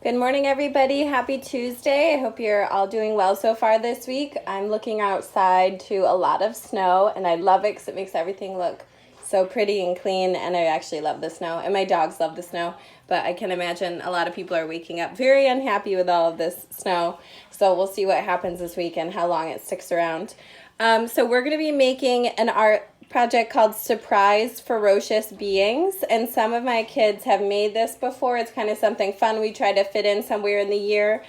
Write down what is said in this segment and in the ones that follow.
Good morning, everybody. Happy Tuesday. I hope you're all doing well so far this week. I'm looking outside to a lot of snow, and I love it because it makes everything look so pretty and clean, and I actually love the snow, and my dogs love the snow, but I can imagine a lot of people are waking up very unhappy with all of this snow, so we'll see what happens this week and how long it sticks around. So we're going to be making an art project called Surprise Ferocious Beings, and some of my kids have made this before. It's kind of something fun we try to fit in somewhere in the year.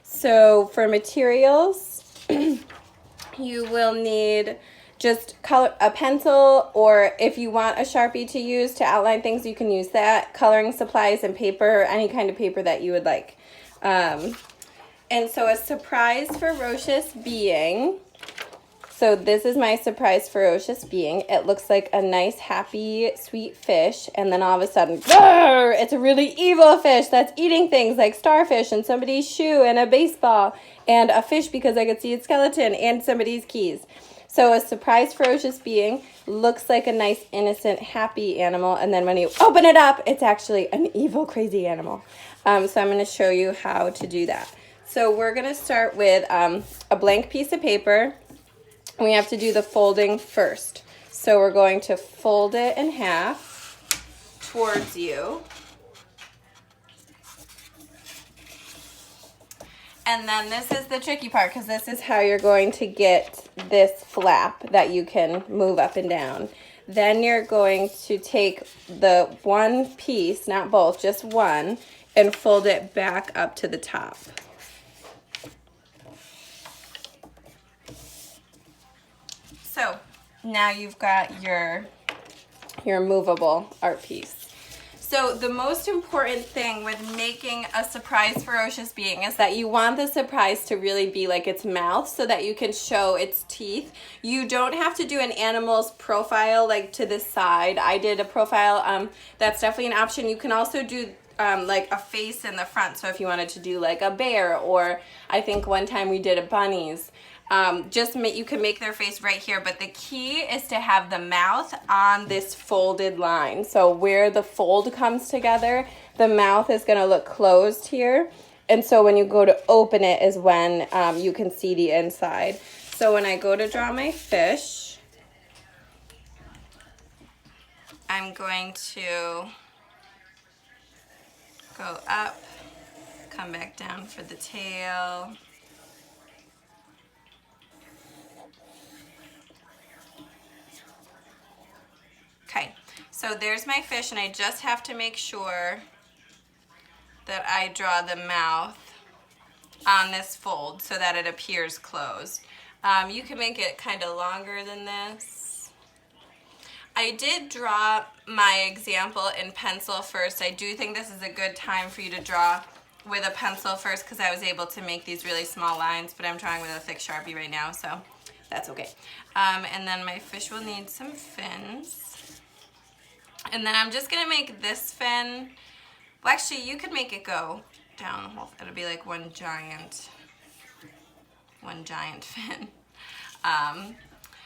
So for materials, you will need just a pencil, or if you want a Sharpie to use to outline things, you can use that, coloring supplies, and paper, any kind of paper that you would like. And so a surprise ferocious being. So this is my surprise ferocious being. It looks like a nice, happy, sweet fish, and then all of a sudden, it's a really evil fish that's eating things like starfish and somebody's shoe and a baseball and a fish because I could see its skeleton and somebody's keys. So a surprise ferocious being looks like a nice, innocent, happy animal, and then when you open it up, it's actually an evil, crazy animal. So I'm going to show you how to do that. So we're going to start with a blank piece of paper. We have to do the folding first. So we're going to fold it in half towards you. And then this is the tricky part, because this is how you're going to get this flap that you can move up and down. Then you're going to take the one piece, not both, just one, and fold it back up to the top. So now you've got your movable art piece. So the most important thing with making a surprise ferocious being is that you want the surprise to really be like its mouth so that you can show its teeth. You don't have to do an animal's profile like to the side. I did a profile, that's definitely an option. You can also do like a face in the front. So if you wanted to do like a bear, or I think one time we did a bunny's. You can make their face right here, but the key is to have the mouth on this folded line. So where the fold comes together, the mouth is going to look closed here. And so when you go to open it is when you can see the inside. So when I go to draw my fish, I'm going to go up, come back down for the tail. Okay, so there's my fish, and I just have to make sure that I draw the mouth on this fold so that it appears closed. You can make it kind of longer than this. I did draw my example in pencil first. I do think this is a good time for you to draw with a pencil first because I was able to make these really small lines, but I'm drawing with a thick Sharpie right now, so that's okay. And then my fish will need some fins. And then I'm just gonna make this fin, well actually you could make it go down the whole, it'll be like one giant fin.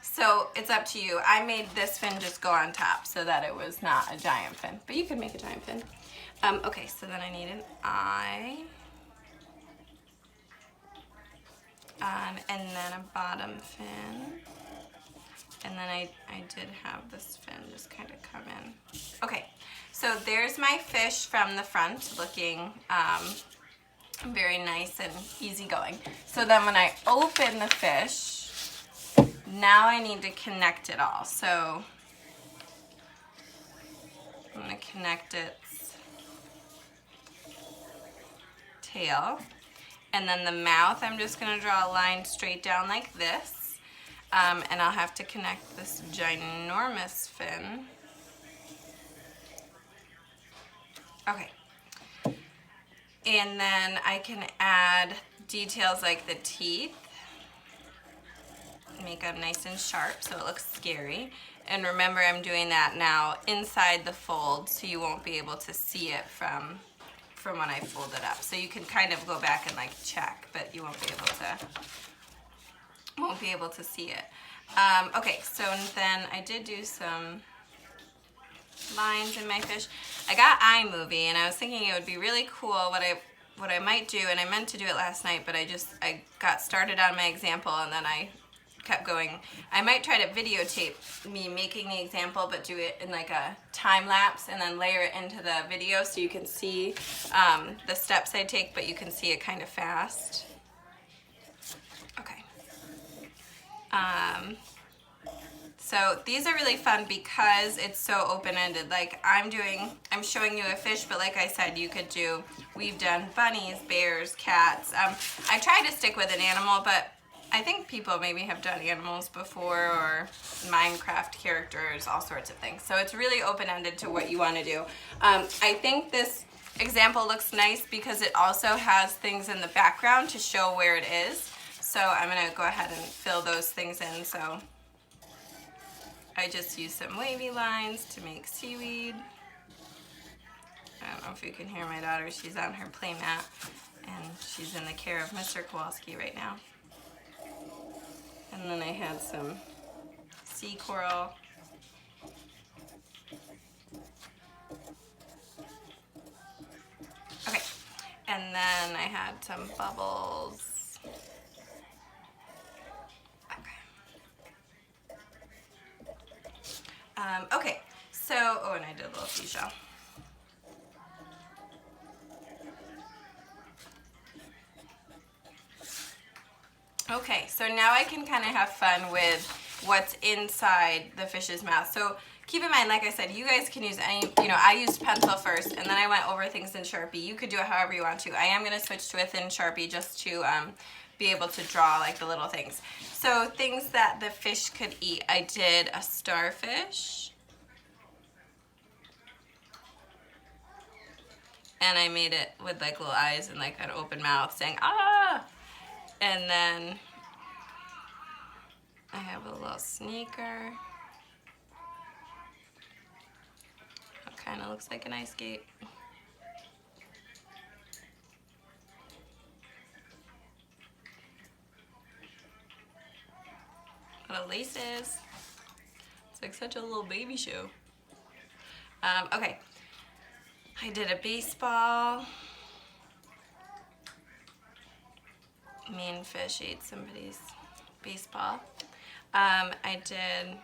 So it's up to you. I made this fin just go on top so that it was not a giant fin, but you could make a giant fin. Okay, so then I need an eye. And then a bottom fin. And then I did have this fin just kind of come in. Okay, so there's my fish from the front looking very nice and easygoing. So then when I open the fish, now I need to connect it all. So I'm going to connect its tail. And then the mouth, I'm just going to draw a line straight down like this. And I'll have to connect this ginormous fin. Okay. And then I can add details like the teeth. Make them nice and sharp so it looks scary. And remember, I'm doing that now inside the fold so you won't be able to see it from when I fold it up. So you can kind of go back and like check, but you won't be able to see it. Okay, so then I did do some lines in my fish. I got iMovie, and I was thinking it would be really cool what I might do, and I meant to do it last night, but I got started on my example, and then I kept going. I might try to videotape me making the example, but do it in like a time lapse and then layer it into the video so you can see the steps I take, but you can see it kind of fast. Okay. So these are really fun because it's so open-ended. Like I'm showing you a fish, but like I said, we've done bunnies, bears, cats. I try to stick with an animal, but I think people maybe have done animals before, or Minecraft characters, all sorts of things. So it's really open-ended to what you want to do. I think this example looks nice because it also has things in the background to show where it is. So I'm going to go ahead and fill those things in. So I just use some wavy lines to make seaweed. I don't know if you can hear my daughter. She's on her play mat, and she's in the care of Mr. Kowalski right now. And then I had some sea coral. Okay, and then I had some bubbles. Okay, so, oh, and I did a little seashell. Okay, so now I can kind of have fun with what's inside the fish's mouth. So keep in mind, like I said, you guys can use any, I used pencil first, and then I went over things in Sharpie. You could do it however you want to. I am going to switch to a thin Sharpie just to be able to draw like the little things. So things that the fish could eat. I did a starfish. And I made it with like little eyes and like an open mouth saying, ah! And then I have a little sneaker. It kind of looks like an ice skate. Little laces. It's like such a little baby shoe. Okay. I did a baseball. Mean fish ate somebody's baseball. I did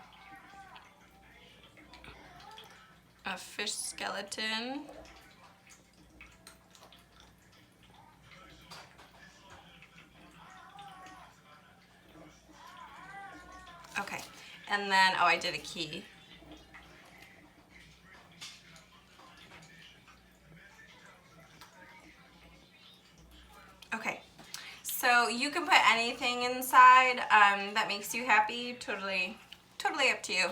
a fish skeleton. Okay, and then, oh, I did a key. Okay. So you can put anything inside that makes you happy. Totally up to you.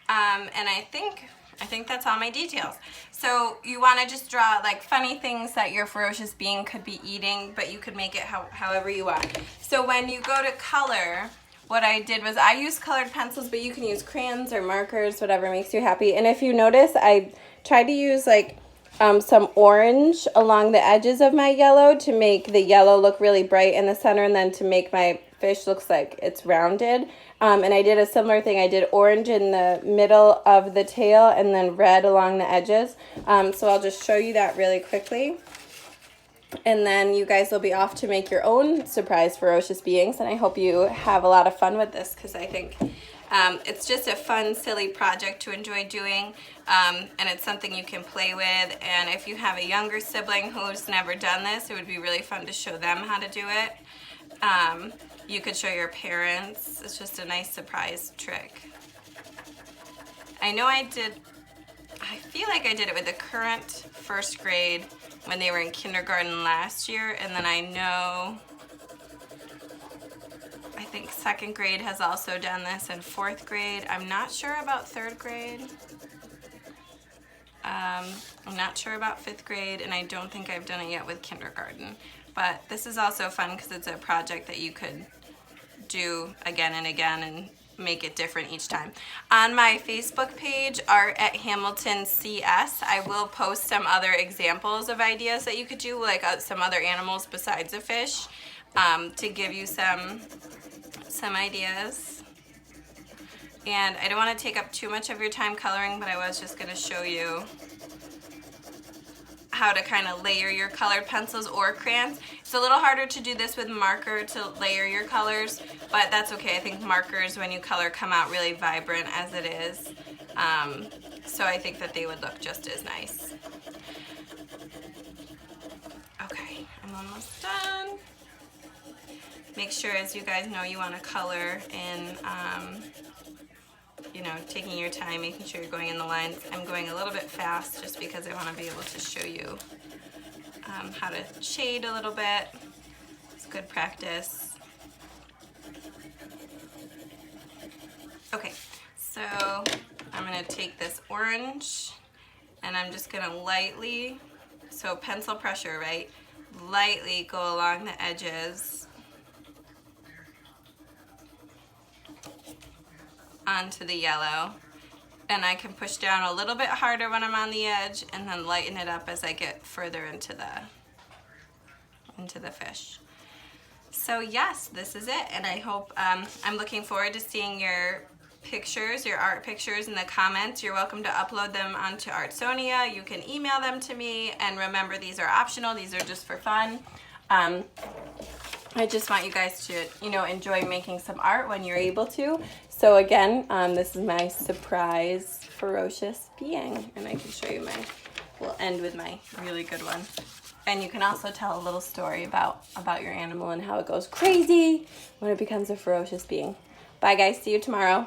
And I think that's all my details. So you want to just draw like funny things that your ferocious being could be eating, but you could make it however you want. So when you go to color, what I did was I used colored pencils, but you can use crayons or markers, whatever makes you happy. And if you notice, I tried to use like some orange along the edges of my yellow to make the yellow look really bright in the center, and then to make my fish looks like it's rounded. And I did a similar thing. I did orange in the middle of the tail and then red along the edges. So I'll just show you that really quickly. And then you guys will be off to make your own surprise ferocious beings. And I hope you have a lot of fun with this, because I think it's just a fun, silly project to enjoy doing, and it's something you can play with. And if you have a younger sibling who's never done this, it would be really fun to show them how to do it. You could show your parents. It's just a nice surprise trick. I know I feel like I did it with the current first grade when they were in kindergarten last year, and then I think second grade has also done this, and fourth grade. I'm not sure about third grade. I'm not sure about fifth grade, and I don't think I've done it yet with kindergarten. But this is also fun because it's a project that you could do again and again and make it different each time. On my Facebook page, Art at Hamilton CS, I will post some other examples of ideas that you could do, like some other animals besides a fish, to give you some ideas. And I don't want to take up too much of your time coloring, but I was just going to show you how to kind of layer your colored pencils or crayons. It's a little harder to do this with marker to layer your colors, but that's okay. I think markers, when you color, come out really vibrant as it is. So I think that they would look just as nice. Okay, I'm almost done. Make sure, as you guys know, you want to color in, you know, taking your time, making sure you're going in the lines. I'm going a little bit fast just because I want to be able to show you how to shade a little bit. It's good practice. Okay, so I'm going to take this orange and I'm just going to lightly, so pencil pressure, right? Lightly go along the edges onto the yellow, and I can push down a little bit harder when I'm on the edge and then lighten it up as I get further into the fish. So yes, this is it, and I hope, I'm looking forward to seeing your pictures, your art pictures in the comments. You're welcome to upload them onto Artsonia. You can email them to me, and remember, these are optional. These are just for fun. I just want you guys to, you know, enjoy making some art when you're able to. So again, this is my surprise Ferocious being, and I can show you we'll end with my really good one. And you can also tell a little story about your animal and how it goes crazy when it becomes a ferocious being. Bye guys, see you tomorrow.